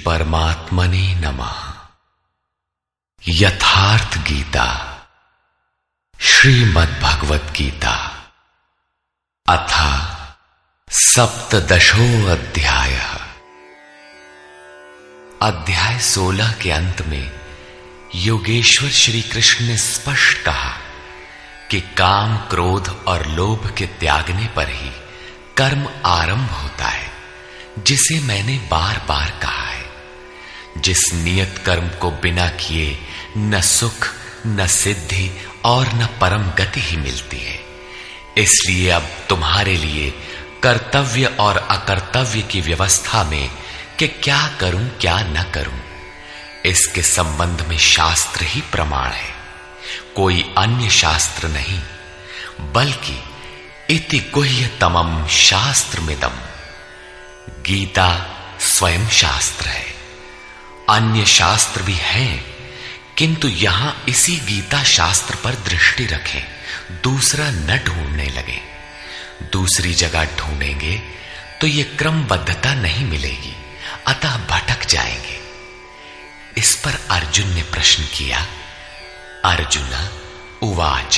परमात्मने नमः। यथार्थ गीता, श्रीमद् भगवत गीता, अथ सप्तदशो अध्याय। अध्याय 16 के अंत में योगेश्वर श्री कृष्ण ने स्पष्ट कहा कि काम, क्रोध और लोभ के त्यागने पर ही कर्म आरंभ होता है, जिसे मैंने बार बार कहा है। जिस नियत कर्म को बिना किए न सुख, न सिद्धि और न परम गति ही मिलती है। इसलिए अब तुम्हारे लिए कर्तव्य और अकर्तव्य की व्यवस्था में कि क्या करूं क्या न करूं, इसके संबंध में शास्त्र ही प्रमाण है, कोई अन्य शास्त्र नहीं, बल्कि इति गुह्यतमं शास्त्रमिदम्। गीता स्वयं शास्त्र है। अन्य शास्त्र भी हैं, किंतु यहां इसी गीता शास्त्र पर दृष्टि रखें, दूसरा न ढूंढने लगे। दूसरी जगह ढूंढेंगे तो ये क्रमबद्धता नहीं मिलेगी, अतः भटक जाएंगे। इस पर अर्जुन ने प्रश्न किया। अर्जुन उवाच,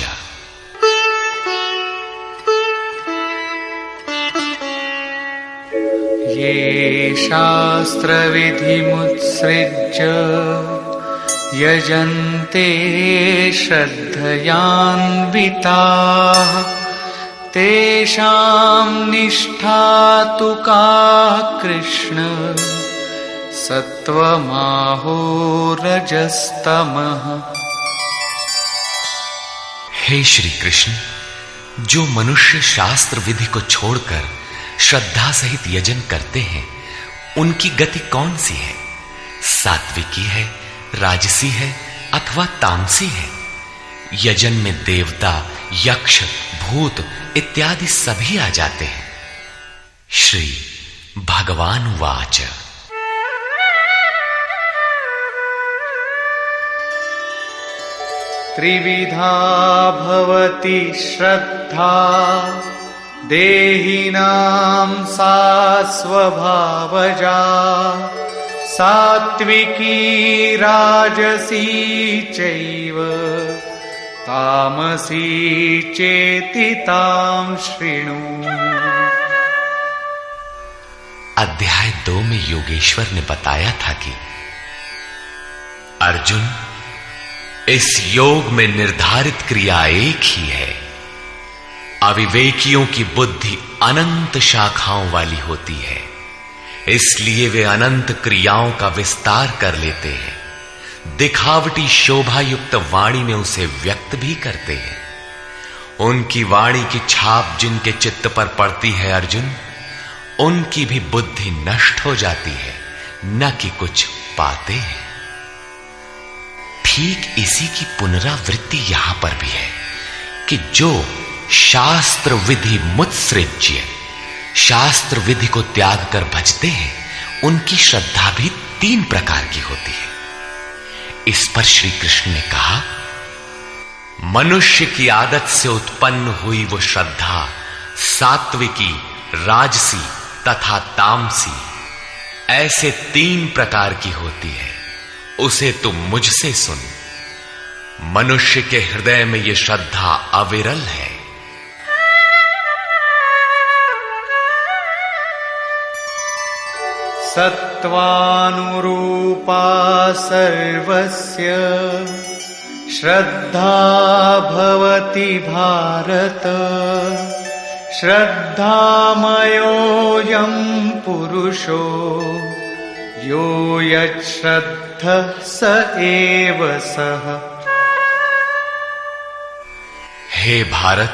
ये शास्त्रविधिमुत्सृज्य यजन्ते श्रद्धयान्विताः तेषां निष्ठा तु का कृष्ण सत्वमाहो रजस्तमः। हे श्री कृष्ण, जो मनुष्य शास्त्र विधि को छोड़कर श्रद्धा सहित यजन करते हैं, उनकी गति कौन सी है? सात्विकी है, राजसी है अथवा तामसी है? यजन में देवता, यक्ष, भूत इत्यादि सभी आ जाते हैं। श्री भगवान वाच, त्रिविधा भवति श्रद्धा देहिनां सा स्वभावजा सात्विकी राजसी चैव तामसी चेति तां शृणु। अध्याय 2 में योगेश्वर ने बताया था कि अर्जुन, इस योग में निर्धारित क्रिया एक ही है। अविवेकियों की बुद्धि अनंत शाखाओं वाली होती है, इसलिए वे अनंत क्रियाओं का विस्तार कर लेते हैं। दिखावटी शोभा युक्त वाणी में उसे व्यक्त भी करते हैं। उनकी वाणी की छाप जिनके चित्त पर पड़ती है अर्जुन, उनकी भी बुद्धि नष्ट हो जाती है, न कि कुछ पाते हैं। ठीक इसी की पुनरावृत्ति यहां पर भी है कि जो शास्त्र विधि मुत्सृज्य, शास्त्र विधि को त्याग कर भजते हैं, उनकी श्रद्धा भी 3 प्रकार की होती है। इस पर श्री कृष्ण ने कहा, मनुष्य की आदत से उत्पन्न हुई वो श्रद्धा सात्विकी, राजसी तथा तामसी ऐसे 3 प्रकार की होती है। उसे तुम मुझसे सुन। मनुष्य के हृदय में यह श्रद्धा अविरल है। सत्वानुरूपा सर्वस्य श्रद्धा भवति भारत श्रद्धामयोऽयं पुरुषो यो यच्छ्रद्धः स एव सः। हे भारत,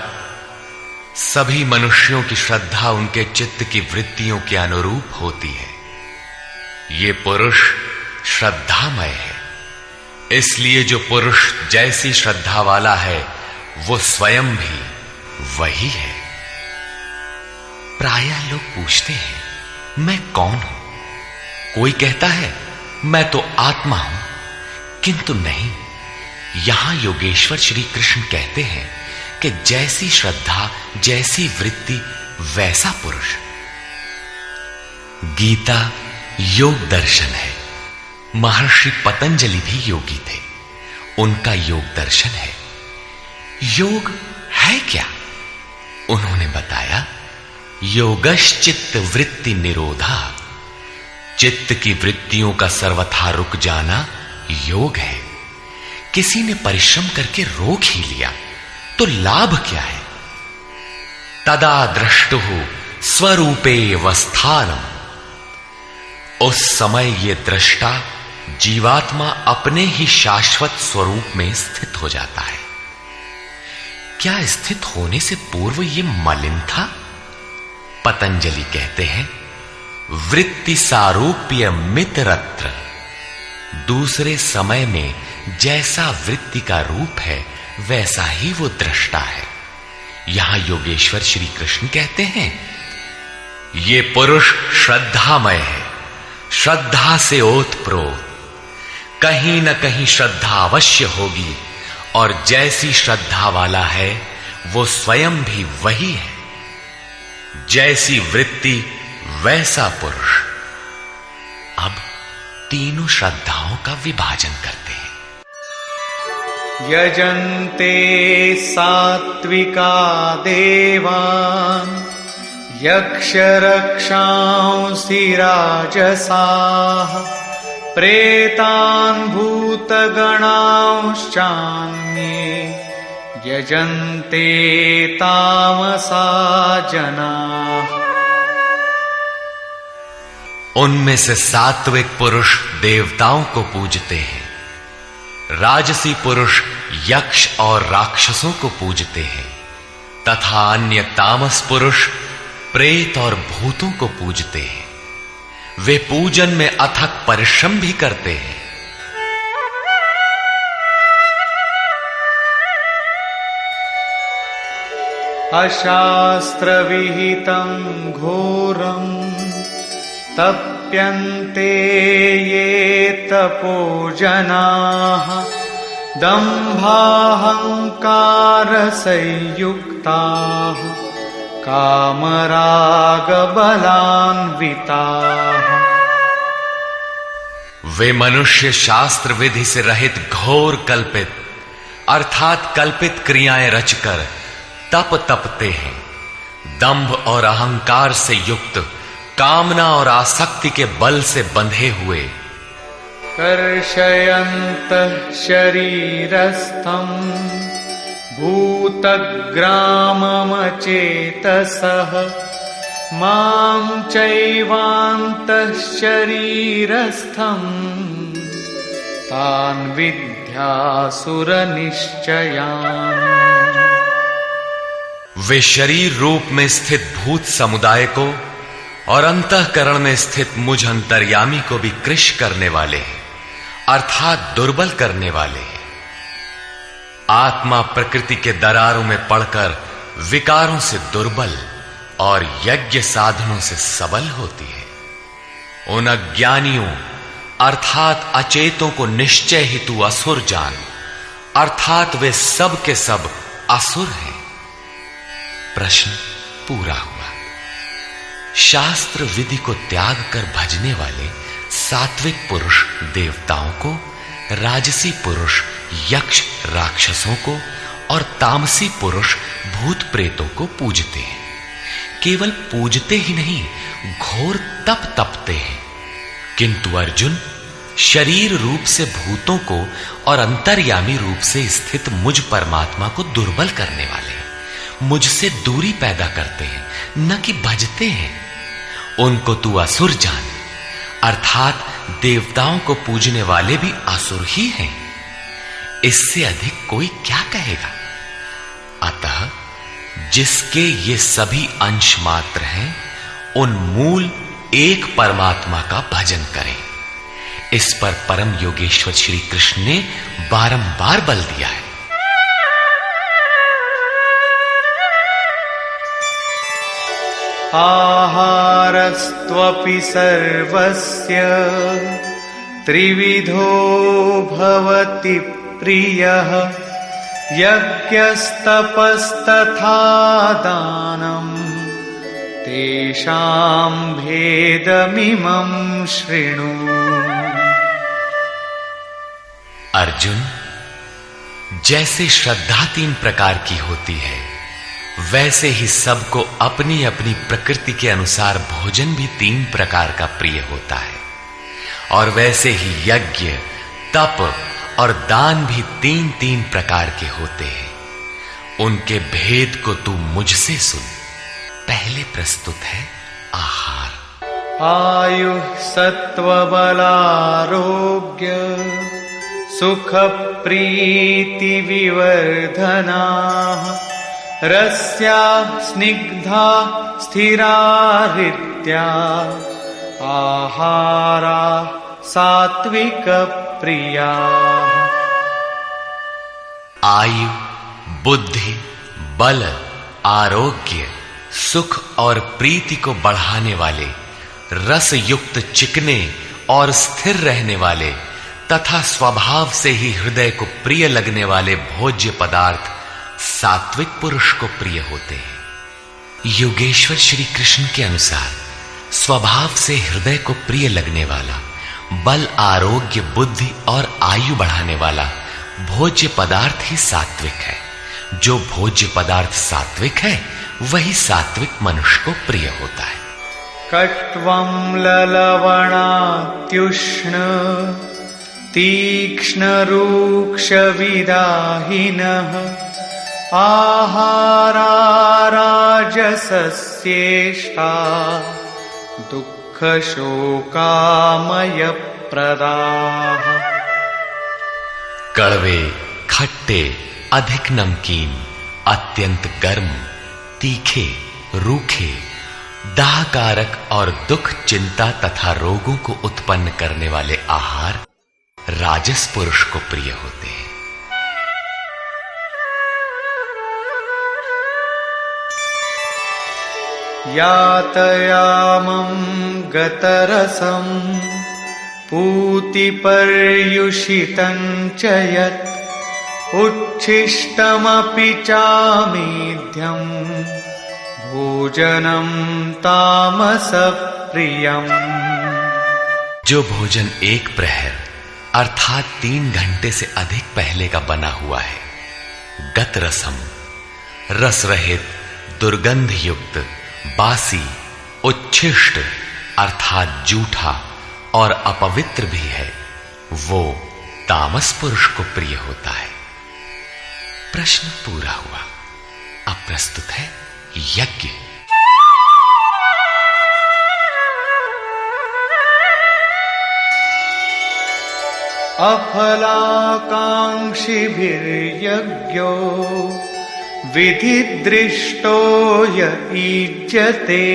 सभी मनुष्यों की श्रद्धा उनके चित्त की वृत्तियों के अनुरूप होती है। ये पुरुष श्रद्धामय है, इसलिए जो पुरुष जैसी श्रद्धा वाला है वो स्वयं भी वही है। प्रायः लोग पूछते हैं, मैं कौन हूं? कोई कहता है मैं तो आत्मा हूं, किंतु नहीं। यहां योगेश्वर श्री कृष्ण कहते हैं कि जैसी श्रद्धा, जैसी वृत्ति, वैसा पुरुष। गीता योग दर्शन है, महर्षि पतंजलि भी योगी थे, उनका योग दर्शन है। योग है क्या? उन्होंने बताया, योगश्चित्त वृत्ति निरोधा, चित्त की वृत्तियों का सर्वथा रुक जाना योग है। किसी ने परिश्रम करके रोक ही लिया तो लाभ क्या है? तदा द्रष्टुः स्वरूपे वस्थानम, उस समय ये दृष्टा जीवात्मा अपने ही शाश्वत स्वरूप में स्थित हो जाता है। क्या स्थित होने से पूर्व ये मलिन था? पतंजलि कहते हैं, वृत्ति सारूप्य मित्रत्र, दूसरे समय में जैसा वृत्ति का रूप है वैसा ही वो दृष्टा है। यहां योगेश्वर श्री कृष्ण कहते हैं, ये पुरुष श्रद्धामय है, श्रद्धा से ओतप्रोत, कहीं न कहीं श्रद्धा अवश्य होगी, और जैसी श्रद्धा वाला है वो स्वयं भी वही है। जैसी वृत्ति वैसा पुरुष। अब तीनों श्रद्धाओं का विभाजन करते हैं। यजन्ते सात्विका देवान् यक्षरक्षांसि राजसाः प्रेतान् भूतगणांश्चान्ये यजन्ते तामसा जनाः। उनमें से सात्विक पुरुष देवताओं को पूजते हैं, राजसी पुरुष यक्ष और राक्षसों को पूजते हैं, तथा अन्य तामस पुरुष प्रेत और भूतों को पूजते हैं। वे पूजन में अथक परिश्रम भी करते हैं। अशास्त्र विहितं घोरं तप्यन्ते ये तपो जनाः दम्भाहंकार संयुक्ताः कामरागबलान्विताः। वे मनुष्य शास्त्र विधि से रहित घोर कल्पित अर्थात कल्पित क्रियाएं रचकर तप तपते हैं। दंभ और अहंकार से युक्त, कामना और आसक्ति के बल से बंधे हुए, कर्षयन्तः शरीरस्थं भूतग्राममचेतसः मां चैवान्तः शरीरस्थं तान् विद्यासुरनिश्चयान्। वे शरीर रूप में स्थित भूत समुदाय को और अंतःकरण में स्थित मुझ अंतर्यामी को भी कृश करने वाले हैं, अर्थात दुर्बल करने वाले हैं। आत्मा प्रकृति के दरारों में पड़कर विकारों से दुर्बल और यज्ञ साधनों से सबल होती है। उन अज्ञानियों अर्थात अचेतों को निश्चय हेतु असुर जान, अर्थात वे सब के सब असुर हैं। प्रश्न पूरा हुआ। शास्त्र विधि को त्याग कर भजने वाले सात्विक पुरुष देवताओं को, राजसी पुरुष यक्ष राक्षसों को और तामसी पुरुष भूत प्रेतों को पूजते हैं। केवल पूजते ही नहीं, घोर तप तपते हैं। किंतु अर्जुन, शरीर रूप से भूतों को और अंतर्यामी रूप से स्थित मुझ परमात्मा को दुर्बल करने वाले हैं, मुझसे दूरी पैदा करते हैं, न कि भजते हैं। उनको तू असुर जान, अर्थात देवताओं को पूजने वाले भी असुर ही हैं। इससे अधिक कोई क्या कहेगा? अतः जिसके ये सभी अंश मात्र हैं, उन मूल एक परमात्मा का भजन करें। इस पर परम योगेश्वर श्री कृष्ण ने बारंबार बल दिया है। आहारस्त्वपि सर्वस्य त्रिविधो भवति प्रियः यज्ञस्तपस्तथा दानं तेषां भेदमिमं शृणु। अर्जुन, जैसे श्रद्धा 3 प्रकार की होती है, वैसे ही सबको अपनी अपनी प्रकृति के अनुसार भोजन भी 3 प्रकार का प्रिय होता है, और वैसे ही यज्ञ, तप और दान भी 3-3 प्रकार के होते हैं। उनके भेद को तू मुझसे सुन। पहले प्रस्तुत है आहार। आयुः सत्त्वबलारोग्य सुख प्रीति विवर्धनाः रस्या स्निग्धा स्थिरा हृद्या आहारा सात्विक प्रिया। आयु, बुद्धि, बल, आरोग्य, सुख और प्रीति को बढ़ाने वाले, रस युक्त चिकने और स्थिर रहने वाले तथा स्वभाव से ही हृदय को प्रिय लगने वाले भोज्य पदार्थ सात्विक पुरुष को प्रिय होते हैं। योगेश्वर श्री कृष्ण के अनुसार स्वभाव से हृदय को प्रिय लगने वाला, बल, आरोग्य, बुद्धि और आयु बढ़ाने वाला भोज्य पदार्थ ही सात्विक है। जो भोज्य पदार्थ सात्विक है, वही सात्विक मनुष्य को प्रिय होता है। कट्वं ललवणात्युष्ण तीक्ष्ण रूक्ष विदाहिनः आहारा राजसस्येष्टा दुःख शोकामय प्रदाः। कड़वे, खट्टे, अधिक नमकीन, अत्यंत गर्म, तीखे, रूखे, दाहकारक और दुख, चिंता तथा रोगों को उत्पन्न करने वाले आहार राजस पुरुष को प्रिय होते हैं। यातयामं गतरसं पूतिपर्युषितं च यत् उच्छिष्टमपि चामेध्यं भोजनं तामसप्रियम्। जो भोजन 1 प्रहर अर्थात 3 घंटे से अधिक पहले का बना हुआ है, गत रसम, रस रहित, दुर्गंध युक्त, बासी, उच्छिष्ट अर्थात जूठा और अपवित्र भी है, वो तामस पुरुष को प्रिय होता है। प्रश्न पूरा हुआ। अब प्रस्तुत है यज्ञ। अफलाकांक्षिभिर्यज्ञो विधिदृष्टो य ईज्यते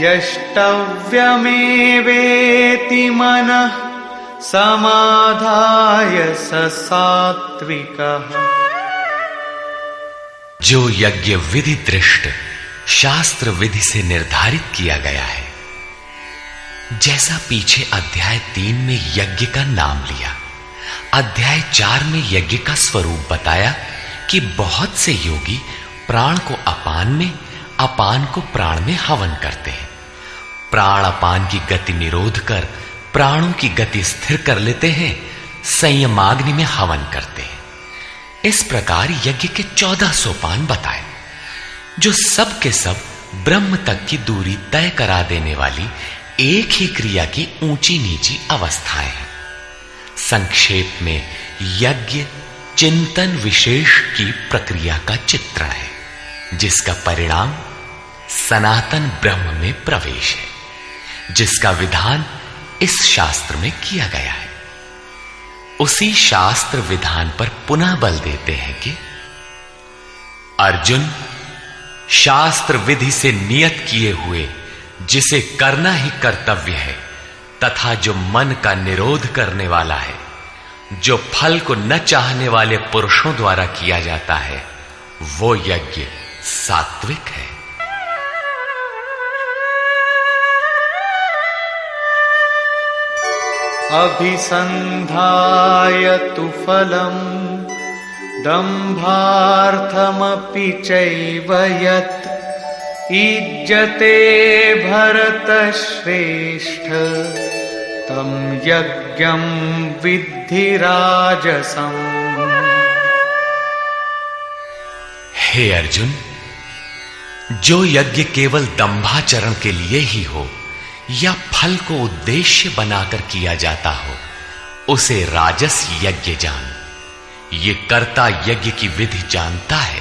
यष्टव्यमेवेति मनः समाधाय स सात्विकः। जो यज्ञ विधि दृष्ट, शास्त्र विधि से निर्धारित किया गया है, जैसा पीछे अध्याय 3 में यज्ञ का नाम लिया, अध्याय 4 में यज्ञ का स्वरूप बताया कि बहुत से योगी प्राण को अपान में, अपान को प्राण में हवन करते हैं। प्राण अपान की गति निरोध कर प्राणों की गति स्थिर कर लेते हैं, संयमाग्नि में हवन करते हैं। इस प्रकार यज्ञ के 14 सोपान बताए, जो सब के सब ब्रह्म तक की दूरी तय करा देने वाली एक ही क्रिया की ऊंची नीची अवस्थाएं हैं। संक्षेप में यज्ञ चिंतन विशेष की प्रक्रिया का चित्रण है, जिसका परिणाम सनातन ब्रह्म में प्रवेश है, जिसका विधान इस शास्त्र में किया गया है। उसी शास्त्र विधान पर पुनः बल देते हैं कि अर्जुन, शास्त्र विधि से नियत किए हुए जिसे करना ही कर्तव्य है तथा जो मन का निरोध करने वाला है, जो फल को न चाहने वाले पुरुषों द्वारा किया जाता है, वो यज्ञ सात्विक है। अभिसंधाय तु फलम् दम्भार्थमपि चैव यत् ईज्यते भरतश्रेष्ठ तं यज्ञं विद्धि राजसम्। हे अर्जुन, जो यज्ञ केवल दंभाचरण के लिए ही हो या फल को उद्देश्य बनाकर किया जाता हो, उसे राजस यज्ञ जान। ये कर्ता यज्ञ की विधि जानता है,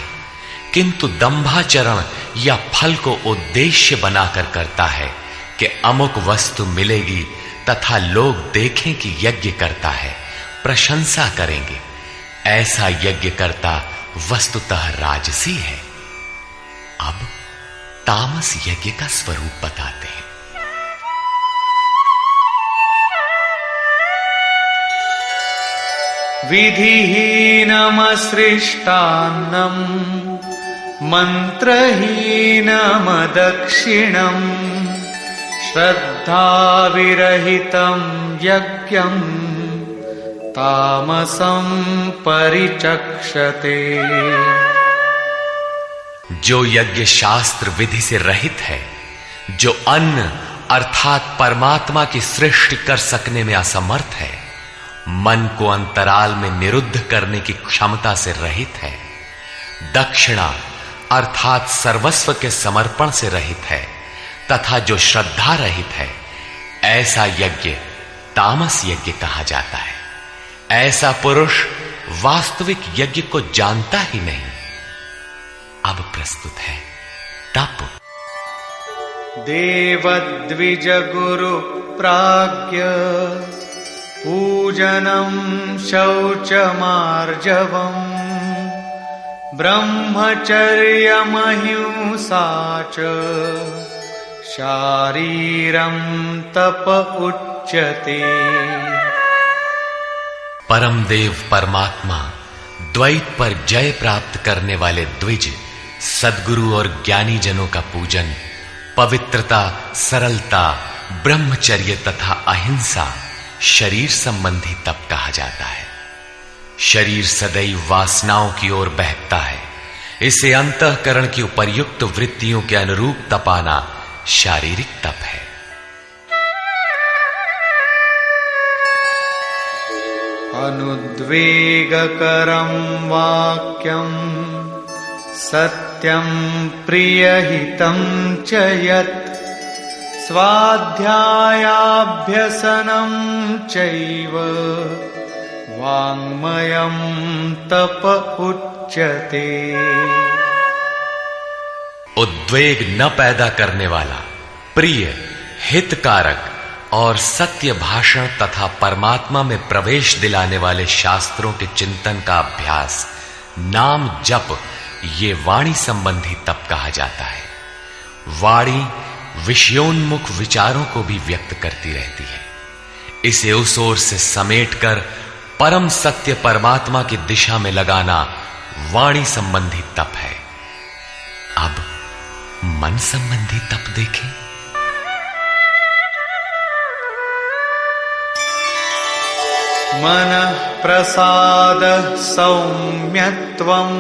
किंतु दंभाचरण या फल को उद्देश्य बनाकर करता है कि अमुक वस्तु मिलेगी तथा लोग देखें कि यज्ञ करता है, प्रशंसा करेंगे। ऐसा यज्ञ करता वस्तुतः राजसी है। अब तामस यज्ञ का स्वरूप बताते हैं। विधिहीनमसृष्टान्नम् मन्त्रहीनमदक्षिणम् श्रद्धाविरहितं यज्ञम् तामसं परिचक्षते। जो यज्ञ शास्त्र विधि से रहित है, जो अन्न अर्थात परमात्मा की सृष्टि कर सकने में असमर्थ है, मन को अंतराल में निरुद्ध करने की क्षमता से रहित है, दक्षिणा अर्थात सर्वस्व के समर्पण से रहित है तथा जो श्रद्धा रहित है, ऐसा यज्ञ तामस यज्ञ कहा जाता है। ऐसा पुरुष वास्तविक यज्ञ को जानता ही नहीं। अब प्रस्तुत है तप। देवद्विज गुरु प्राज्ञ पूजनं शौचमार्जवम् ब्रह्मचर्यमहिंसा च शारीरं तप उच्यते। परम देव परमात्मा द्वैत पर जय प्राप्त करने वाले द्विज, सद्गुरु और ज्ञानी जनों का पूजन, पवित्रता, सरलता, ब्रह्मचर्य तथा अहिंसा शरीर संबंधी तप कहा जाता है। शरीर सदैव वासनाओं की ओर बहकता है, इसे अंतःकरण की उपर्युक्त वृत्तियों के अनुरूप तपाना शारीरिक तप है। अनुद्वेगकरं वाक्यं सत्यं प्रियहितं च यत् स्वाध्यायाभ्यसनं चैव वाङ्मयं तप उच्यते। उद्वेग न पैदा करने वाला, प्रिय, हितकारक और सत्य भाषण तथा परमात्मा में प्रवेश दिलाने वाले शास्त्रों के चिंतन का अभ्यास, नाम जप, ये वाणी संबंधी तप कहा जाता है। वाणी विषयोन्मुख विचारों को भी व्यक्त करती रहती है। इसे उस ओर से समेटकर परम सत्य परमात्मा की दिशा में लगाना वाणी संबंधी तप है। अब मन संबंधी तप देखें। मनः प्रसाद सौम्यत्वं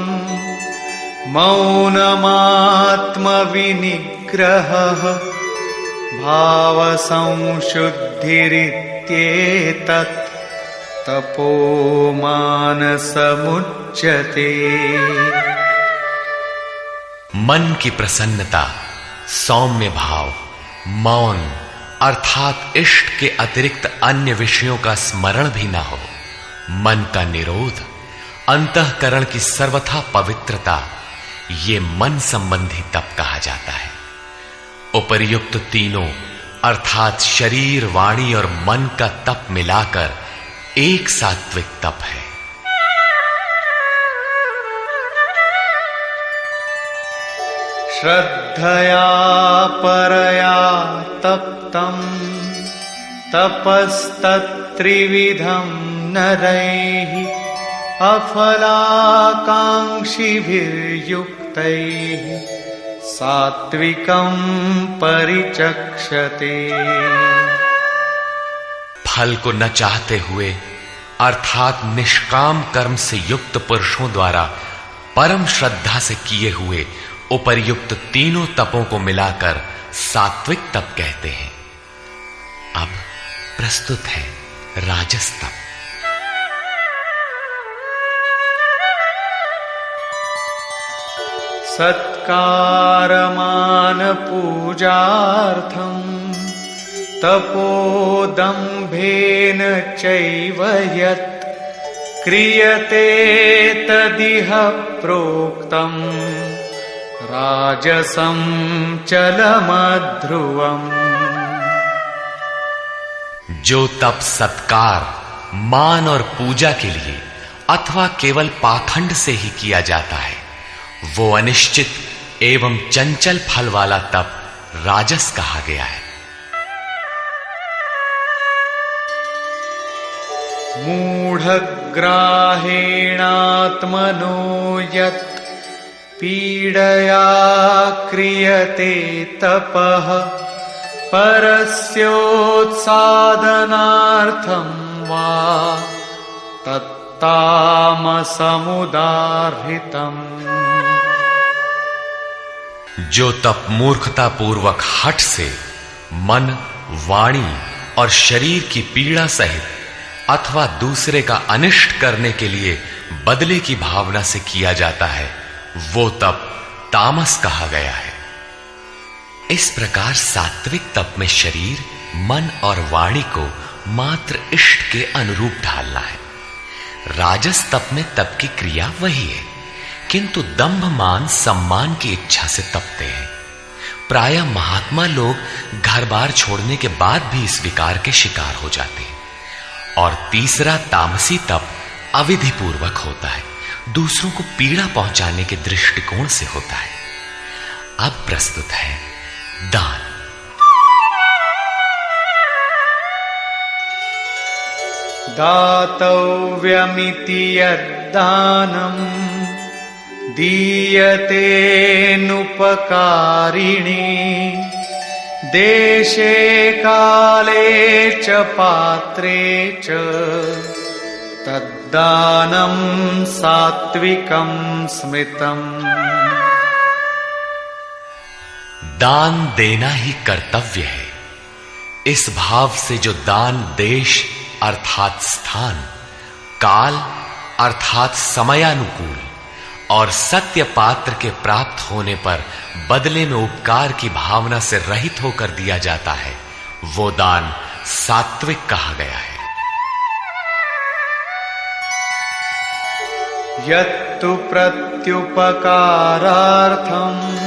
मौनमात्मविनिग्रहः भावसंशुद्धिरित्येतत् तपो मानसमुच्यते। मन की प्रसन्नता, सौम्य भाव, मौन अर्थात इष्ट के अतिरिक्त अन्य विषयों का स्मरण भी ना हो, मन का निरोध, अंतःकरण की सर्वथा पवित्रता, ये मन संबंधी तप कहा जाता है। उपर्युक्त तीनों अर्थात शरीर, वाणी और मन का तप मिलाकर एक सात्विक तप है। श्रद्धया परया तप्तं तपस्तत्त्रिविधं नरैः अफलाकांक्षिभिर्युक्तैः सात्विकं परिचक्षते। फल को न चाहते हुए अर्थात निष्काम कर्म से युक्त पुरुषों द्वारा परम श्रद्धा से किए हुए उपर्युक्त तीनों तपों को मिलाकर सात्विक तप कहते हैं। अब प्रस्तुत है राजस तप। सत्कारमान पूजार्थं तपोदम्भेन चैव यत् क्रियते तदिह प्रोक्तं राजसं चलमध्रुवम्। जो तप सत्कार, मान और पूजा के लिए अथवा केवल पाखंड से ही किया जाता है, वो अनिश्चित एवं चंचल फल वाला तप राजस कहा गया है। मूढ़ग्राहेणात्मनो यत् पीडया क्रियते तपः परस्योत्सादनार्थं वा तत्तामसमुदाहृतम्। जो तप मूर्खता पूर्वक हठ से मन, वाणी और शरीर की पीड़ा सहित अथवा दूसरे का अनिष्ट करने के लिए बदले की भावना से किया जाता है, वो तप तामस कहा गया है। इस प्रकार सात्विक तप में शरीर, मन और वाणी को मात्र इष्ट के अनुरूप ढालना है। राजस तप में तप की क्रिया वही है, किंतु दंभ मान सम्मान की इच्छा से तपते हैं। प्रायः महात्मा लोग घर बार छोड़ने के बाद भी इस विकार के शिकार हो जाते हैं। और तीसरा तामसी तप अविधि पूर्वक होता है, दूसरों को पीड़ा पहुंचाने के दृष्टिकोण से होता है। अब प्रस्तुत है दान। दातव्यमिति यद्दानम् दीयतेऽनुपकारिणे देशे काले च पात्रे च तद्दानं सात्विकं स्मृतम्। दान देना ही कर्तव्य है। इस भाव से जो दान देश अर्थात स्थान, काल अर्थात समयानुकूल और सत्य पात्र के प्राप्त होने पर बदले में उपकार की भावना से रहित होकर दिया जाता है, वो दान सात्विक कहा गया है। यत्तु प्रत्युपकारार्थं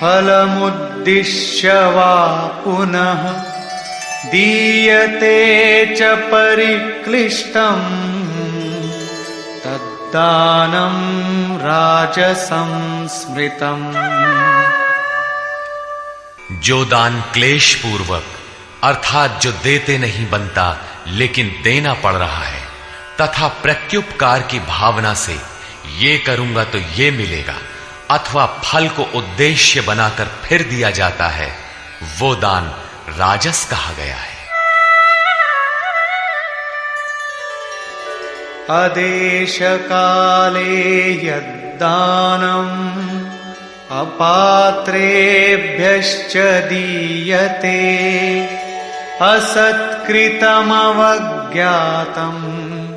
फलमुद्दिश्य वा पुनः दीयते च परिक्लिष्टम् तद्दानं राजसं स्मृतम्। जो दान क्लेश पूर्वक अर्थात जो देते नहीं बनता लेकिन देना पड़ रहा है तथा प्रत्युपकार की भावना से ये करूंगा तो ये मिलेगा अथवा फल को उद्देश्य बनाकर फिर दिया जाता है, वो दान राजस कहा गया है। अदेश काले यद्दानम् अपात्रेभ्यश्च दीयते असत्कृतमवज्ञातम्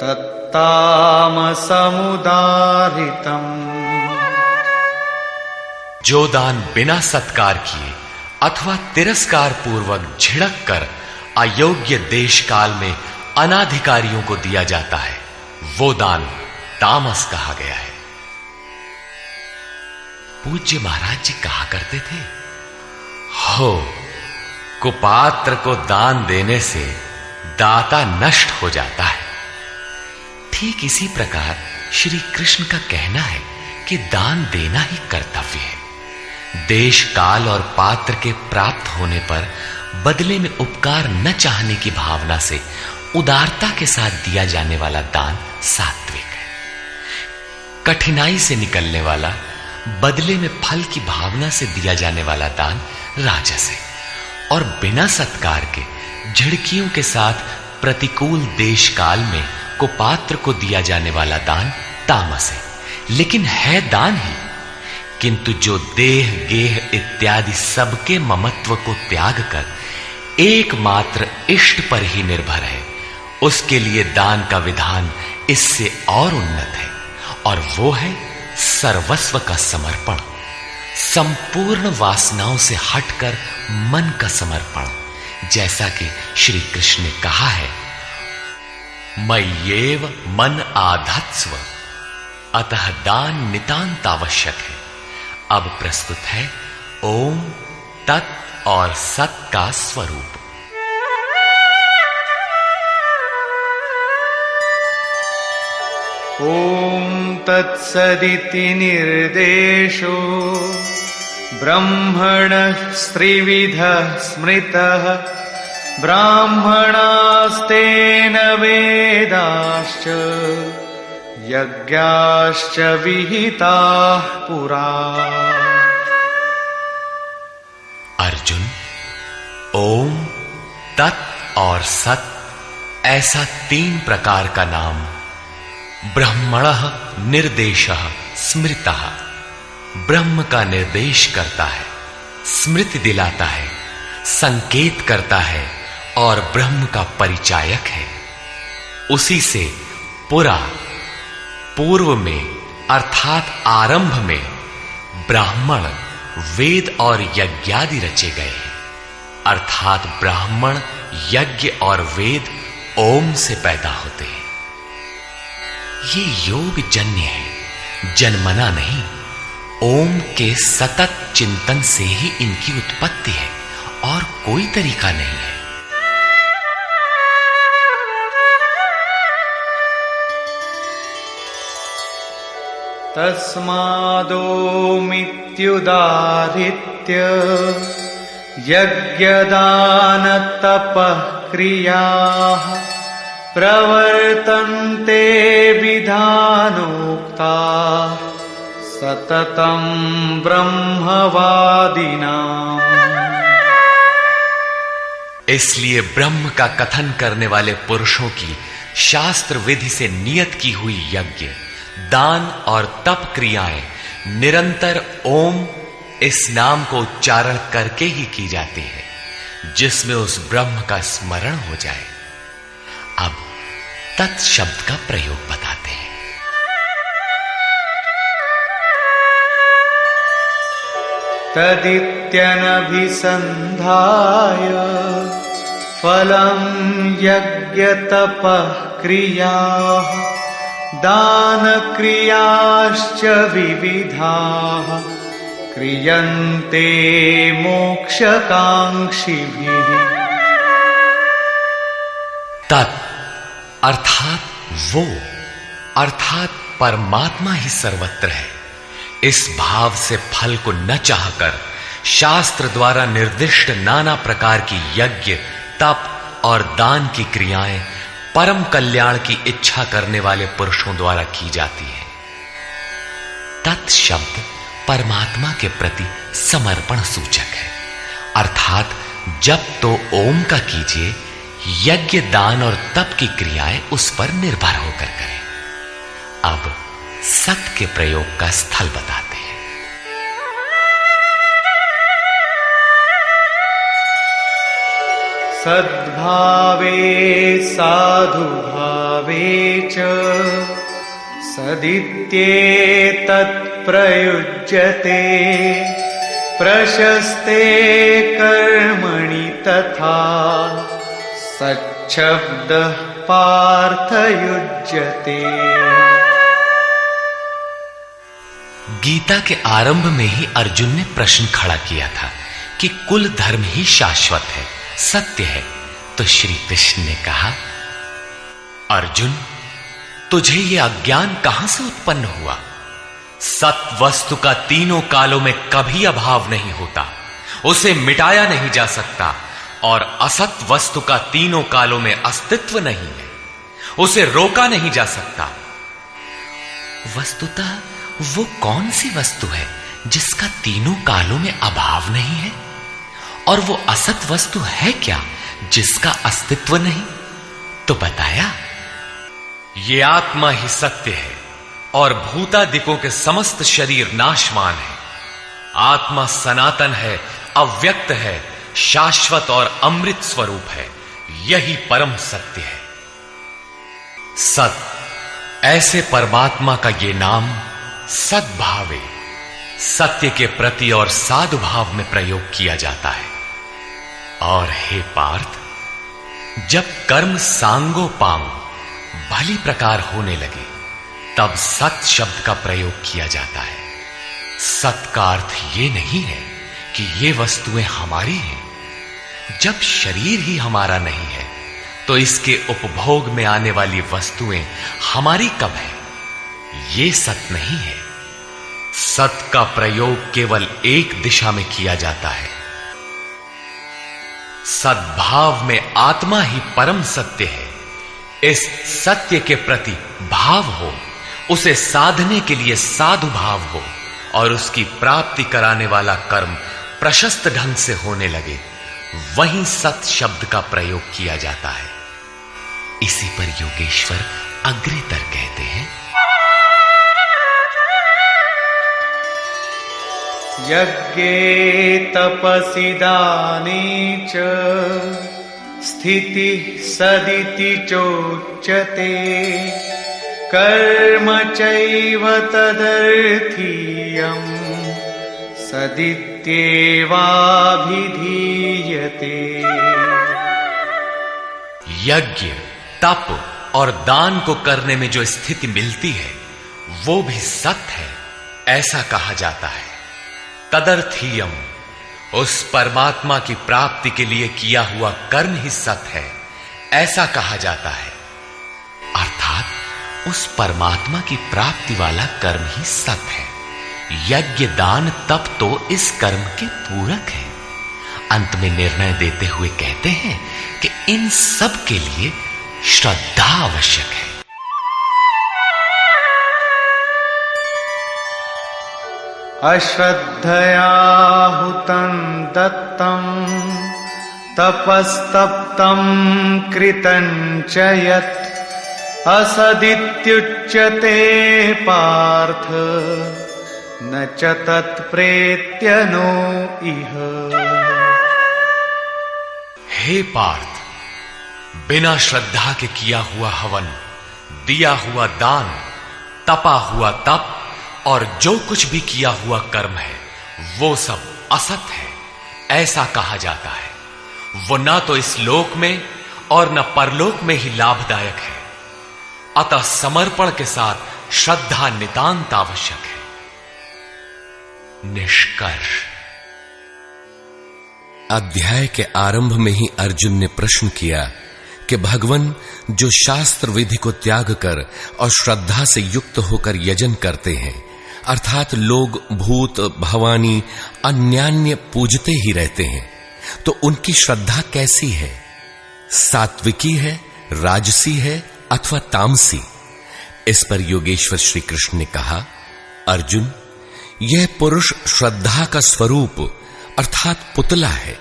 तत्तामसमुदाहृतम्। जो दान बिना सत्कार किए अथवा तिरस्कार पूर्वक झिड़क कर अयोग्य देश काल में अनाधिकारियों को दिया जाता है, वो दान तामस कहा गया है। पूज्य महाराज जी कहा करते थे, हो कुपात्र को दान देने से दाता नष्ट हो जाता है। ठीक इसी प्रकार श्री कृष्ण का कहना है कि दान देना ही कर्तव्य है। देश, काल और पात्र के प्राप्त होने पर बदले में उपकार न चाहने की भावना से उदारता के साथ दिया जाने वाला दान सात्विक है। कठिनाई से निकलने वाला, बदले में फल की भावना से दिया जाने वाला दान राजस है। और बिना सत्कार के झिड़कियों के साथ प्रतिकूल देश काल में कुपात्र को दिया जाने वाला दान तामस है, लेकिन है दान ही। किंतु जो देह, गेह इत्यादि सबके ममत्व को त्याग कर एकमात्र इष्ट पर ही निर्भर है, उसके लिए दान का विधान इससे और उन्नत है, और वो है सर्वस्व का समर्पण, संपूर्ण वासनाओं से हटकर मन का समर्पण। जैसा कि श्री कृष्ण ने कहा है, मय्येव मन आधत्स्व, अतः दान नितांत आवश्यक है। अब प्रस्तुत है ओम, तत् और सत का स्वरूप। ॐ तत्सदिति निर्देशो ब्रह्मणः त्रिविधः स्मृतः ब्राह्मणास्तेन वेदाश्च यज्ञाश्च विहिताः पुरा। अर्जुन, ओम, तत् और सत ऐसा 3 प्रकार का नाम ब्रह्मणः निर्देशः स्मृतः, ब्रह्म का निर्देश करता है, स्मृति दिलाता है, संकेत करता है और ब्रह्म का परिचायक है। उसी से पुरा, पूर्व में अर्थात आरंभ में ब्राह्मण, वेद और यज्ञादि रचे गए हैं, अर्थात ब्राह्मण, यज्ञ और वेद ओम से पैदा होते हैं। ये योग जन्य है, जन्मना नहीं। ओम के सतत चिंतन से ही इनकी उत्पत्ति है और कोई तरीका नहीं है। तस्मादोमित्युदाहृत्य यज्ञदानतपः क्रियाः प्रवर्तन्ते विधानोक्ता सततं ब्रह्मवादिनाम्। इसलिए ब्रह्म का कथन करने वाले पुरुषों की शास्त्र विधि से नियत की हुई यज्ञ, दान और तप क्रियाएं निरंतर ओम इस नाम को उच्चारण करके ही की जाती है, जिसमें उस ब्रह्म का स्मरण हो जाए। अब तत् शब्द का प्रयोग बताते हैं। तदित्यनभिसन्धाय फलं यज्ञतपः क्रियाः दानक्रियाश्च विविधाः क्रियन्ते मोक्षकांक्षिभिः। तत् अर्थात वो, अर्थात परमात्मा ही सर्वत्र है। इस भाव से फल को न चाहकर शास्त्र द्वारा निर्दिष्ट नाना प्रकार की यज्ञ, तप और दान की क्रियाएं परम कल्याण की इच्छा करने वाले पुरुषों द्वारा की जाती है। तत् शब्द परमात्मा के प्रति समर्पण सूचक है, अर्थात जब तो ओम का कीजिए, यज्ञ, दान और तप की क्रियाएं उस पर निर्भर होकर करें। अब सत के प्रयोग का स्थल बताते हैं। सद्भावे साधुभावे च सदित्येतत् प्रयुज्यते प्रशस्ते कर्मणि तथा सच्छब्दः पार्थयुज्यते। गीता के आरंभ में ही अर्जुन ने प्रश्न खड़ा किया था कि कुल धर्म ही शाश्वत है, सत्य है। तो श्री कृष्ण ने कहा, अर्जुन, तुझे यह अज्ञान कहां से उत्पन्न हुआ? सत वस्तु का तीनों कालों में कभी अभाव नहीं होता, उसे मिटाया नहीं जा सकता, और असत वस्तु का तीनों कालों में अस्तित्व नहीं है, उसे रोका नहीं जा सकता। वस्तुतः वो कौन सी वस्तु है जिसका तीनों कालों में अभाव नहीं है? और वो असत वस्तु है क्या जिसका अस्तित्व नहीं? तो बताया, ये आत्मा ही सत्य है और भूतादिकों के समस्त शरीर नाशवान है। आत्मा सनातन है, अव्यक्त है, शाश्वत और अमृत स्वरूप है। यही परम सत्य है। सत, ऐसे परमात्मा का ये नाम सद्भावे, सत्य के प्रति और साधुभाव में प्रयोग किया जाता है। और हे पार्थ, जब कर्म सांगो पांग भली प्रकार होने लगे, तब सत शब्द का प्रयोग किया जाता है। सत का अर्थ ये नहीं है कि ये वस्तुएं हमारी हैं। जब शरीर ही हमारा नहीं है, तो इसके उपभोग में आने वाली वस्तुएं हमारी कब है? ये सत नहीं है। सत का प्रयोग केवल एक दिशा में किया जाता है। सद्भाव में आत्मा ही परम सत्य है। इस सत्य के प्रति भाव हो, उसे साधने के लिए साधु भाव हो और उसकी प्राप्ति कराने वाला कर्म प्रशस्त ढंग से होने लगे, वहीं सत शब्द का प्रयोग किया जाता है। इसी पर योगेश्वर अग्रेतर कहते हैं, यज्ञे तपसि दाने च स्थितिः सदिति चोच्यते कर्म चैव तदर्थीयम् सदित्येवाभिधीयते। यज्ञ, तप और दान को करने में जो स्थिति मिलती है, वो भी सत्य है, ऐसा कहा जाता है। तदर्थीयम, उस परमात्मा की प्राप्ति के लिए किया हुआ कर्म ही सत्य है, ऐसा कहा जाता है। अर्थात उस परमात्मा की प्राप्ति वाला कर्म ही सत्य है। यज्ञ, दान, तप तो इस कर्म के पूरक है। अंत में निर्णय देते हुए कहते हैं कि इन सब के लिए श्रद्धा आवश्यक है। अश्रद्धया हुतं दत्तं तपस्तप्तं कृतं च यत् असदित्युच्यते पार्थ न च तत्प्रेत्य नो इह। हे पार्थ, बिना श्रद्धा के किया हुआ हवन, दिया हुआ दान, तपा हुआ तप और जो कुछ भी किया हुआ कर्म है, वो सब असत है, ऐसा कहा जाता है। वो ना तो इस लोक में और न परलोक में ही लाभदायक है। अतः समर्पण के साथ श्रद्धा नितांत आवश्यक है। निष्कर्ष, अध्याय के आरंभ में ही अर्जुन ने प्रश्न किया कि भगवान जो शास्त्र विधि को त्याग कर और श्रद्धा से युक्त होकर यजन करते हैं, अर्थात लोग भूत भवानी अन्यान्य पूजते ही रहते हैं, तो उनकी श्रद्धा कैसी है? सात्विकी है, राजसी है अथवा तामसी? इस पर योगेश्वर श्री कृष्ण ने कहा, अर्जुन, यह पुरुष श्रद्धा का स्वरूप अर्थात पुतला है।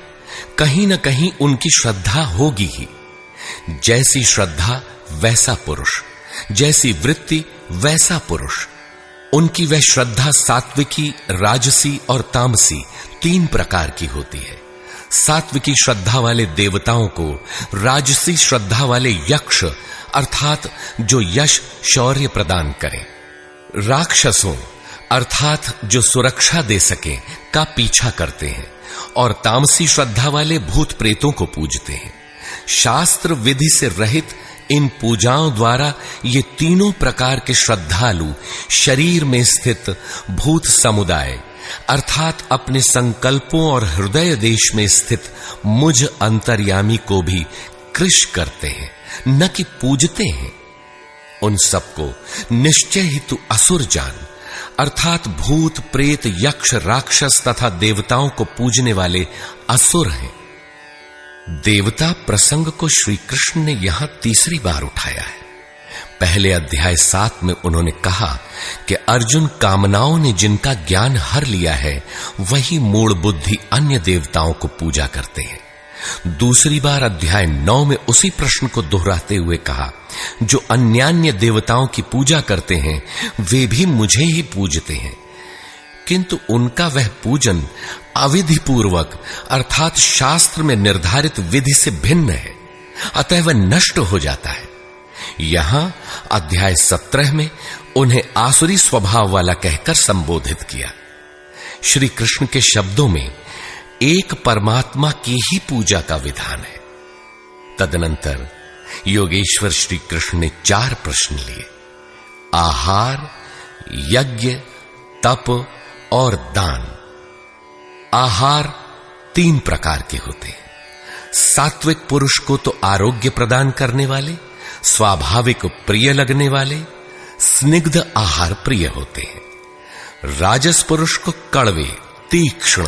कहीं न कहीं उनकी श्रद्धा होगी ही। जैसी श्रद्धा वैसा पुरुष, जैसी वृत्ति वैसा पुरुष। उनकी वह श्रद्धा सात्विकी, राजसी और तामसी 3 प्रकार की होती है। सात्विकी श्रद्धा वाले देवताओं को, राजसी श्रद्धा वाले यक्ष अर्थात जो यश शौर्य प्रदान करें, राक्षसों अर्थात जो सुरक्षा दे सके का पीछा करते हैं, और तामसी श्रद्धा वाले भूत प्रेतों को पूजते हैं। शास्त्र विधि से रहित इन पूजाओं द्वारा ये तीनों प्रकार के श्रद्धालु शरीर में स्थित भूत समुदाय अर्थात अपने संकल्पों और हृदय देश में स्थित मुझ अंतर्यामी को भी कृश करते हैं, न कि पूजते हैं। उन सबको निश्चय ही तू असुर जान, अर्थात भूत प्रेत यक्ष राक्षस तथा देवताओं को पूजने वाले असुर हैं। देवता प्रसंग को श्री कृष्ण ने यहां तीसरी बार उठाया है। पहले अध्याय 7 में उन्होंने कहा कि अर्जुन, कामनाओं ने जिनका ज्ञान हर लिया है, वही मूढ़ बुद्धि अन्य देवताओं को पूजा करते हैं। दूसरी बार अध्याय 9 में उसी प्रश्न को दोहराते हुए कहा, जो अन्यान्य देवताओं की पूजा करते हैं वे भी मुझे ही पूजते हैं। किंतु उनका वह पूजन अविधि पूर्वक अर्थात शास्त्र में निर्धारित विधि से भिन्न है, अतः वह नष्ट हो जाता है। यहां अध्याय 17 में उन्हें आसुरी स्वभाव वाला कहकर संबोधित किया। श्री कृष्ण के शब्दों में एक परमात्मा की ही पूजा का विधान है। तदनंतर योगेश्वर श्री कृष्ण ने 4 प्रश्न लिए। आहार, यज्ञ, तप और दान। आहार 3 प्रकार के होते हैं। सात्विक पुरुष को तो आरोग्य प्रदान करने वाले, स्वाभाविक प्रिय लगने वाले स्निग्ध आहार प्रिय होते हैं। राजस पुरुष को कड़वे, तीक्ष्ण,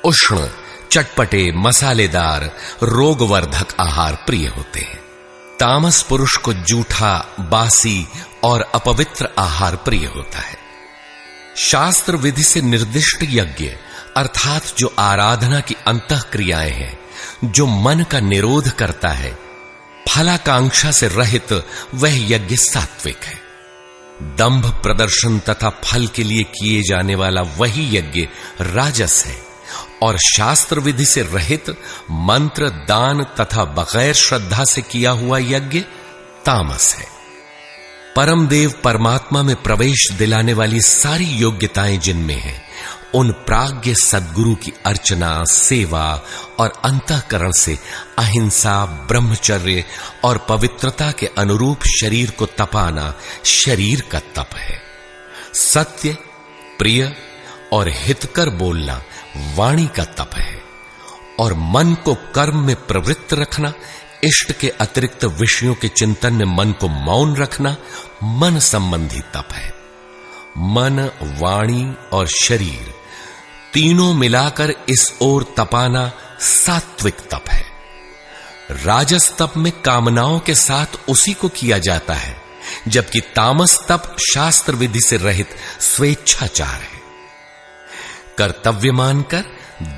उष्ण, चटपटे, मसालेदार, रोगवर्धक आहार प्रिय होते हैं। तामस पुरुष को जूठा, बासी और अपवित्र आहार प्रिय होता है। शास्त्र विधि से निर्दिष्ट यज्ञ अर्थात जो आराधना की अंतः क्रियाएं हैं, जो मन का निरोध करता है, फलाकांक्षा से रहित, वह यज्ञ सात्विक है। दंभ प्रदर्शन तथा फल के लिए किए जाने वाला वही यज्ञ राजस है, और शास्त्र विधि से रहित मंत्र, दान तथा बगैर श्रद्धा से किया हुआ यज्ञ तामस है। परमदेव परमात्मा में प्रवेश दिलाने वाली सारी योग्यताएं जिनमें हैं, उन प्राज्ञ सद्गुरु की अर्चना, सेवा और अंतःकरण से अहिंसा, ब्रह्मचर्य और पवित्रता के अनुरूप शरीर को तपाना शरीर का तप है। सत्य, प्रिय और हितकर बोलना वाणी का तप है, और मन को कर्म में प्रवृत्त रखना, इष्ट के अतिरिक्त विषयों के चिंतन में मन को मौन रखना मन संबंधी तप है। मन, वाणी और शरीर तीनों मिलाकर इस ओर तपाना सात्विक तप है। राजस तप में कामनाओं के साथ उसी को किया जाता है, जबकि तामस तप शास्त्र विधि से रहित स्वेच्छाचार है। कर्तव्य मानकर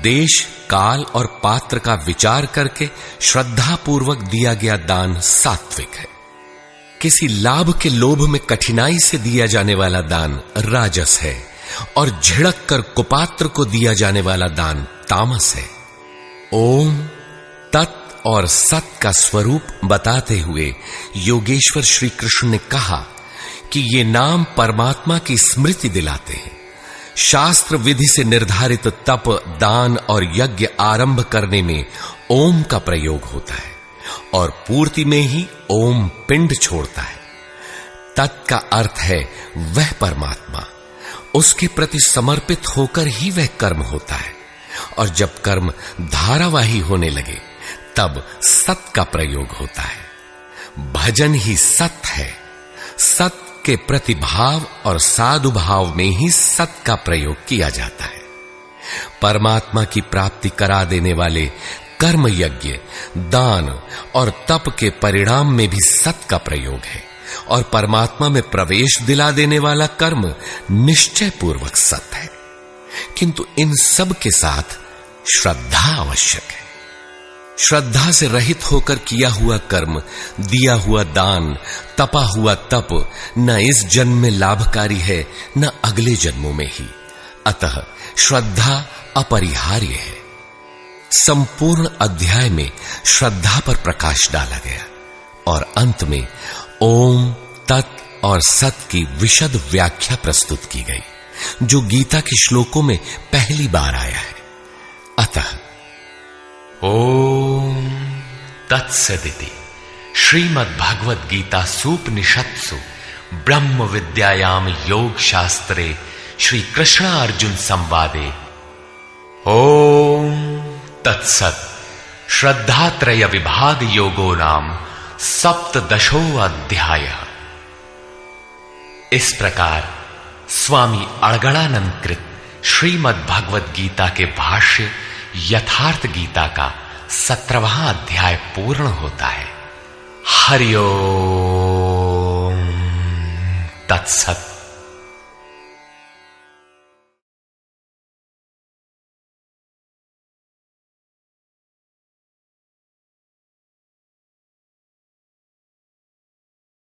देश, काल और पात्र का विचार करके श्रद्धापूर्वक दिया गया दान सात्विक है। किसी लाभ के लोभ में कठिनाई से दिया जाने वाला दान राजस है, और झिड़क कर कुपात्र को दिया जाने वाला दान तामस है। ओम, तत् और सत का स्वरूप बताते हुए योगेश्वर श्री कृष्ण ने कहा कि ये नाम परमात्मा की स्मृति दिलाते हैं। शास्त्र विधि से निर्धारित तप, दान और यज्ञ आरंभ करने में ओम का प्रयोग होता है, और पूर्ति में ही ओम पिंड छोड़ता है। तत् का अर्थ है वह परमात्मा, उसके प्रति समर्पित होकर ही वह कर्म होता है, और जब कर्म धारावाही होने लगे तब सत का प्रयोग होता है। भजन ही सत है। सत के प्रतिभाव और साधुभाव में ही सत का प्रयोग किया जाता है। परमात्मा की प्राप्ति करा देने वाले कर्म, यज्ञ, दान और तप के परिणाम में भी सत का प्रयोग है, और परमात्मा में प्रवेश दिला देने वाला कर्म निश्चय पूर्वक सत है। किंतु इन सब के साथ श्रद्धा आवश्यक है। श्रद्धा से रहित होकर किया हुआ कर्म, दिया हुआ दान, तपा हुआ तप न इस जन्म में लाभकारी है, न अगले जन्मों में ही। अतः श्रद्धा अपरिहार्य है। संपूर्ण अध्याय में श्रद्धा पर प्रकाश डाला गया, और अंत में ओम, तत् और सत की विशद व्याख्या प्रस्तुत की गई, जो गीता के श्लोकों में पहली बार आया है। अतः ओम तत्सदिति श्रीमद्भगवद गीता सूपनिषत्सु ब्रह्म विद्यायाम योग शास्त्रे श्री कृष्ण अर्जुन संवादे ओम तत्सत् श्रद्धात्रय विभाग योगो नाम सप्तदशो अध्याय। इस प्रकार स्वामी अड़गड़ानंद कृत श्रीमद्भगवद गीता के भाष्य यथार्थ गीता का 17वां अध्याय पूर्ण होता है। हरि ओम तत्सत्।